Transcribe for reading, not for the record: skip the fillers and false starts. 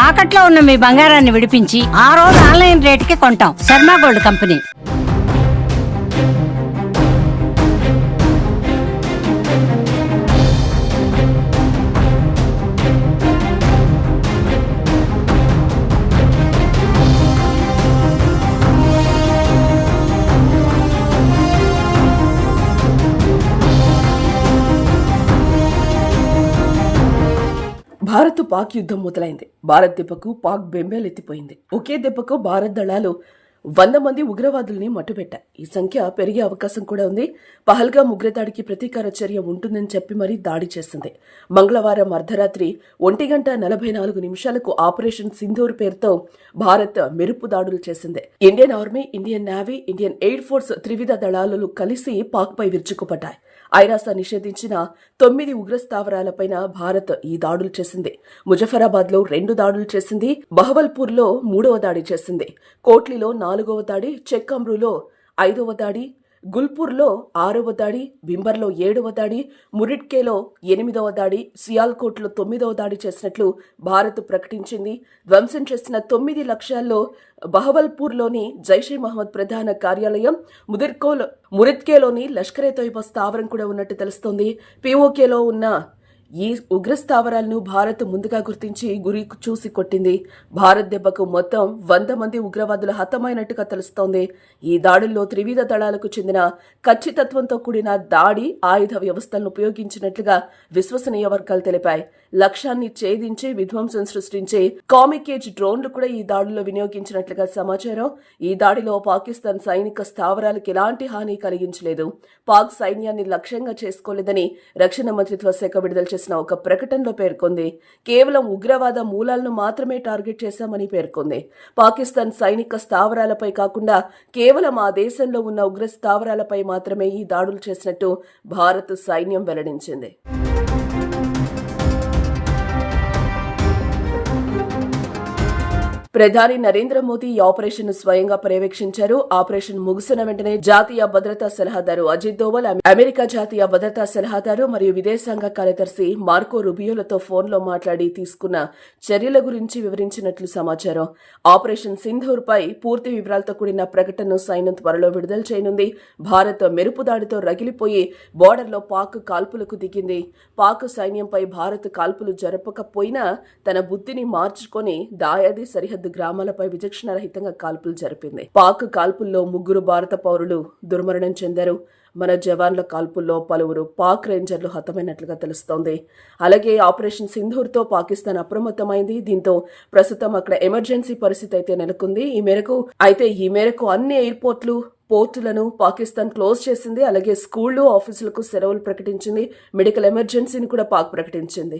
తాకట్లో ఉన్న మీ బంగారాన్ని విడిపించి ఆ రోజు ఆన్లైన్ రేటుకి కొంటాం. Sharma gold company. భారత్ పాక్ యుద్ధం మొదలైంది. భారత్ దెబ్బకు పాక్ బెంబేలెత్తిపోయింది. ఒకే దెబ్బకు భారత్ దళాలు 100 మంది ఉగ్రవాదుల్ని మట్టుబెట్టాయి. ఈ సంఖ్య పెరిగే అవకాశం కూడా ఉంది. పహల్గామ్ ఉగ్రదాడికి ప్రతీకార చర్య ఉంటుందని చెప్పి మరీ దాడి చేసింది. మంగళవారం అర్ధరాత్రి 1:44 ఆపరేషన్ సింధూర్ పేరుతో భారత్ మెరుపు దాడులు చేసింది. Indian army, Indian navy, Indian air force త్రివిధ దళాలు కలిసి పాక్పై విరుచుకుపడ్డాయి. ఐరాస నిషేధించిన 9 ఉగ్ర స్థావరాలపైన భారత్ ఈ దాడులు చేసింది. ముజఫరాబాద్ లో 2 దాడులు చేసింది. బహవల్పూర్ లో 3వ దాడి చేసింది. కోట్లీలో 4వ దాడి, చెక్అమ్రూలో 5వ దాడి, గుల్పూర్లో 6వ దాడి, బింబర్లో 7వ దాడి, మురిట్కేలో 8వ దాడి, సియాల్కోట్లో 9వ దాడి చేసినట్లు భారత్ ప్రకటించింది. ధ్వంసం చేసిన 9 లక్ష్యాల్లో బహవల్పూర్లోని జైషే మహమ్మద్ ప్రధాన కార్యాలయం, మురిట్కేలోని లష్కరే తోయిబా స్థావరం కూడా ఉన్నట్టు తెలుస్తోంది. పిఓకేలో ఉన్న ఈ ఉగ్ర స్థావరాలను భారత్ ముందుగా గుర్తించి గురి చూసి కొట్టింది. భారత్ దెబ్బకు మొత్తం 100 మంది ఉగ్రవాదులు హతమైనట్టుగా తెలుస్తోంది. ఈ దాడుల్లో త్రివిధ దళాలకు చెందిన ఖచ్చితత్వంతో కూడిన దాడి ఆయుధ వ్యవస్థలను ఉపయోగించినట్లుగా విశ్వసనీయ వర్గాలు తెలిపాయి. లక్ష్యాన్ని ఛేదించి విధ్వంసం సృష్టించే కామికేజ్ డ్రోన్లు కూడా ఈ దాడిలో వినియోగించినట్లుగా సమాచారం. ఈ దాడిలో పాకిస్తాన్ సైనిక స్థావరాలకు ఎలాంటి హాని కలిగించలేదు. పాక్ సైన్యాన్ని లక్ష్యంగా చేసుకోలేదని రక్షణ మంత్రిత్వ శాఖ విడుదల చేసిన ఒక ప్రకటనలో పేర్కొంది. కేవలం ఉగ్రవాద మూలాలను మాత్రమే టార్గెట్ చేశామని పేర్కొంది. పాకిస్తాన్ సైనిక స్థావరాలపై కాకుండా కేవలం ఆ దేశంలో ఉన్న ఉగ్ర స్థావరాలపై మాత్రమే ఈ దాడులు చేసినట్టు భారత్ సైన్యం వెల్లడించింది. ప్రధాని నరేంద్ర మోదీ ఈ ఆపరేషన్ స్వయంగా పర్యవేక్షించారు. ఆపరేషన్ ముగిసిన వెంటనే జాతీయ భద్రతా సలహాదారు అజిత్ దోవల్, అమెరికా జాతీయ భద్రతా సలహాదారు మరియు విదేశాంగ కార్యదర్శి మార్కో రుబియోలతో ఫోన్లో మాట్లాడి తీసుకున్న చర్యల గురించి వివరించినట్లు సమాచారం. ఆపరేషన్ సింధూర్ పై పూర్తి వివరాలతో కూడిన ప్రకటనను సైన్యం త్వరలో విడుదల చేయనుంది. భారత్ మెరుపు దాడితో రగిలిపోయి బోర్డర్లో పాక్ కాల్పులకు దిగింది. పాక్ సైన్యంపై భారత్ కాల్పులు జరపకపోయినా తన బుద్ధిని మార్చుకొని దాయాది సరిహద్దు గ్రామాలపై విచక్షణరహితంగా కాల్పులు జరిపింది. పాక్ కాల్పుల్లో 3 భారత పౌరులు దుర్మరణం చెందారు. మన జవాన్ల కాల్పుల్లో పలువురు పాక్ రేంజర్లు హతమైనట్లుగా తెలుస్తోంది. అలాగే ఆపరేషన్ సింధూర్తో పాకిస్తాన్ అప్రమత్తమైంది. దీంతో ప్రస్తుతం అక్కడ ఎమర్జెన్సీ పరిస్థితి అయితే నెలకొంది. ఈ మేరకు అన్ని ఎయిర్పోర్ట్లు, పోర్టులను పాకిస్తాన్ క్లోజ్ చేసింది. అలాగే స్కూళ్లు, ఆఫీసులకు సెలవులు ప్రకటించింది. మెడికల్ ఎమర్జెన్సీని కూడా పాక్ ప్రకటించింది.